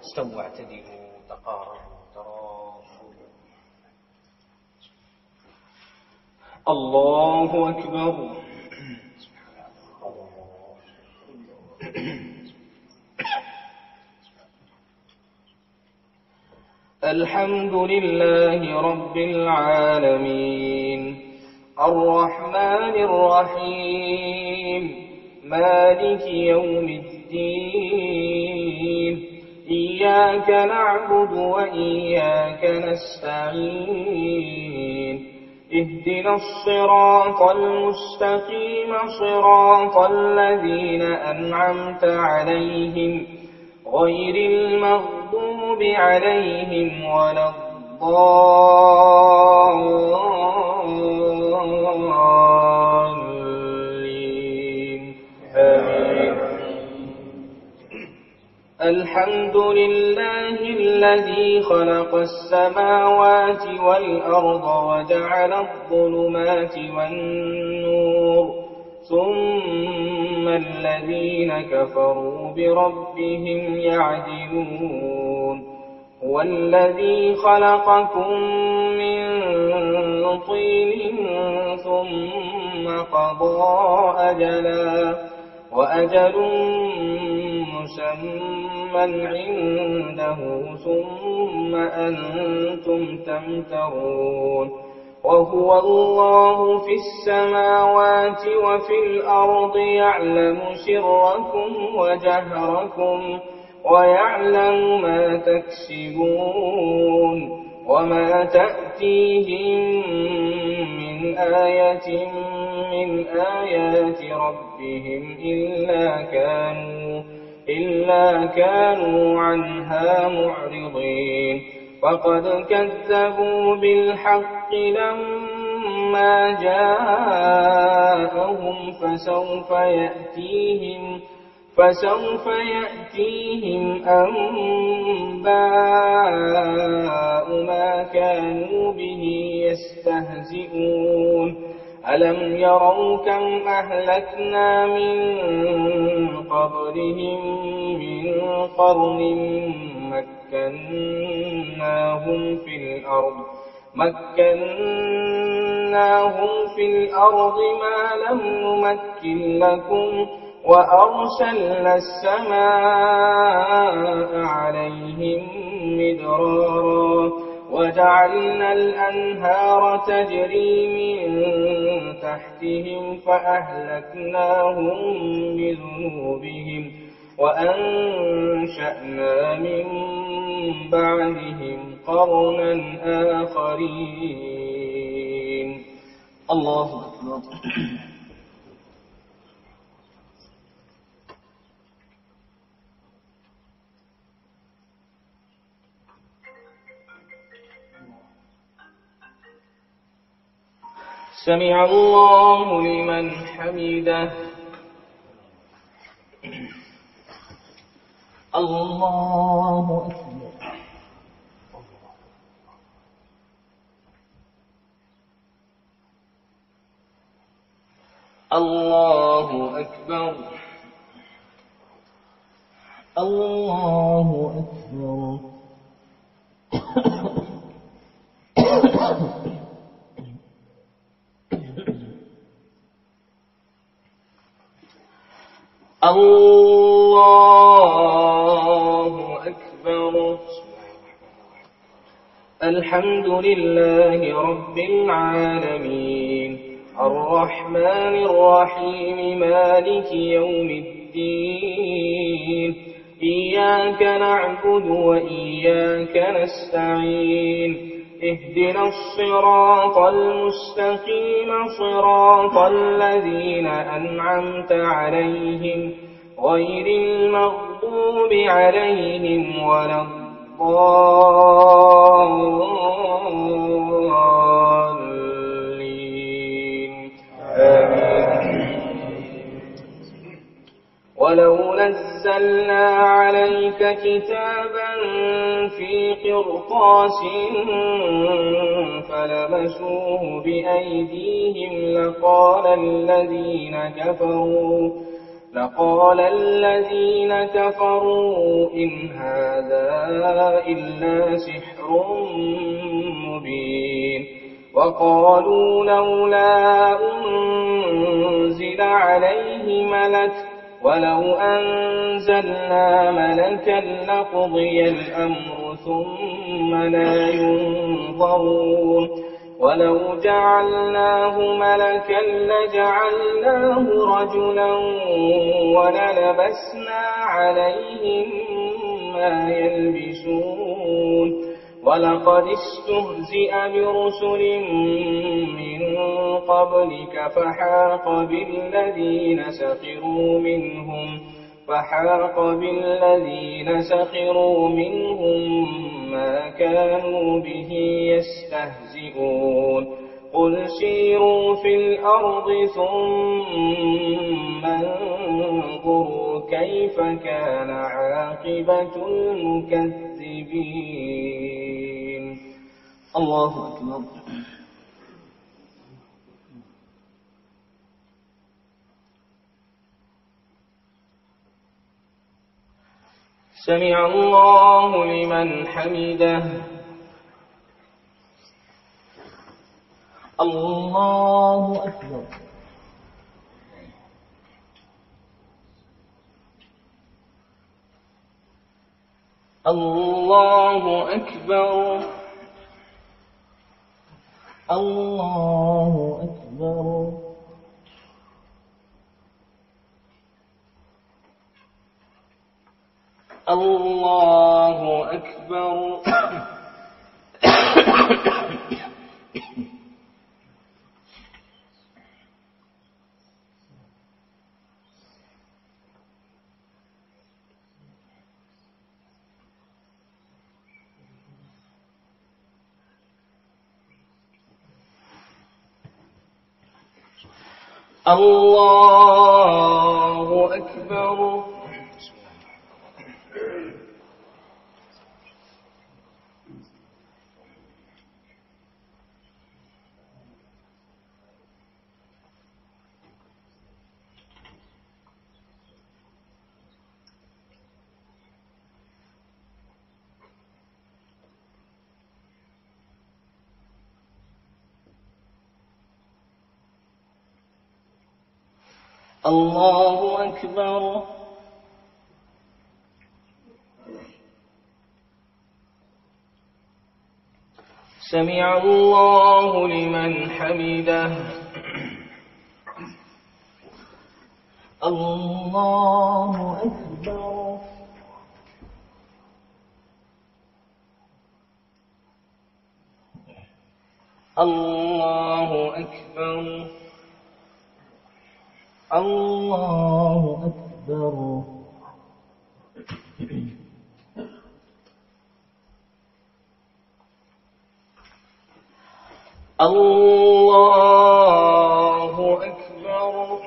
استووا واعتدلوا تقاربوا تراصوا. الله أكبر. الحمد لله رب العالمين الرحمن الرحيم مالك يوم الدين إياك نعبد وإياك نستعين اهدنا الصراط المستقيم صراط الذين أنعمت عليهم غير المغضوب عليهم ولا الضالين آمين. الحمد لله الذي خلق السماوات والأرض وجعل الظلمات والنور ثم الذين كفروا بربهم يعدلون هو الذي خلقكم من طين ثم قضى أجلا وأجل مسمى عنده ثم أنتم تمترون وهو الله في السماوات وفي الأرض يعلم سركم وجهركم ويعلم ما تكسبون وما تأتيهم من آية من آيات ربهم إلا كانوا عنها معرضين فقد كذبوا بالحق لما جاءهم فسوف يأتيهم أنباء ما كانوا به يستهزئون ألم يروا كم أهلكنا من قبلهم من قرن مكناهم في الأرض ما لم نمكن لكم وأرسلنا السماء عليهم مدرارا وجعلنا الأنهار تجري من تحتهم فأهلكناهم بذنوبهم وأنشأنا من بعدهم قرنا آخرين. الله أكبر. سمع الله لمن حمده. الله أكبر. الله أكبر. الله أكبر. الله أكبر. الحمد لله رب العالمين الرحمن الرحيم مالك يوم الدين إياك نعبد وإياك نستعين اهدنا الصراط المستقيم صراط الذين أنعمت عليهم غير المغضوب عليهم ولا الضالين آمين. ولو نزلنا عليك كتابا في قرطاس فلمسوه بأيديهم فقال الذين كفروا إن هذا إلا سحر مبين وقالوا لولا أنزل عليه ملك ولو أنزلنا ملكا لقضي الأمر ثم لا ينظرون ولو جعلناه ملكا لجعلناه رجلا وللبسنا عليهم ما يلبسون ولقد استهزئ برسل من قبلك فحاق بالذين سخروا منهم ما كانوا به يستهزئون قل سيروا في الأرض ثم انظروا كيف كان عاقبة المكذبين. الله أكبر. سمع الله لمن حمده. الله أكبر. الله أكبر. الله أكبر. الله أكبر. الله أكبر. الله أكبر. سمع الله لمن حمده. الله أكبر. الله أكبر. الله أكبر. الله أكبر.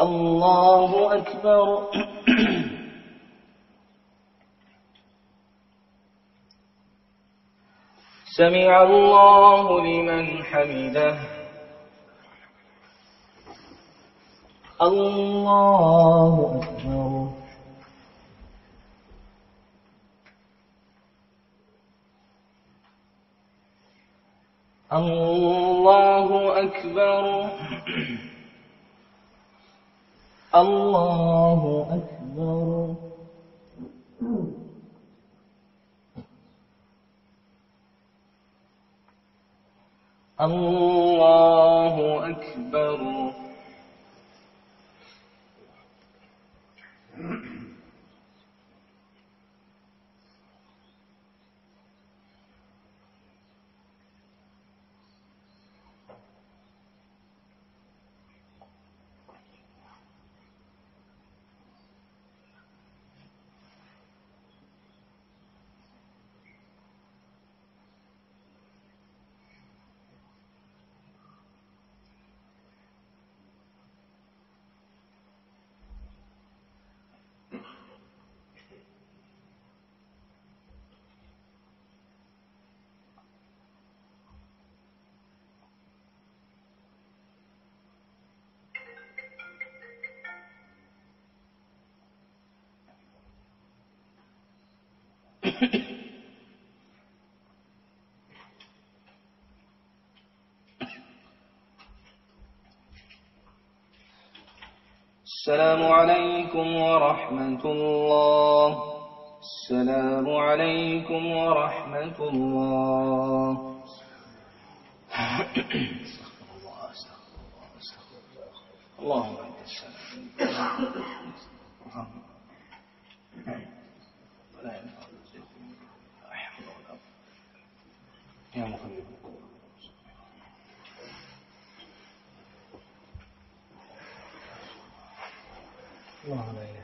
الله أكبر. سمع الله لمن حمده. الله أكبر. الله أكبر. الله أكبر. الله أكبر. السلام عليكم ورحمة الله. السلام عليكم ورحمة الله. استغفر الله استغفر الله استغفر الله. اللهم انت السلام ولا ينفع لا حول ولا قوة يا مخلف الله لا إله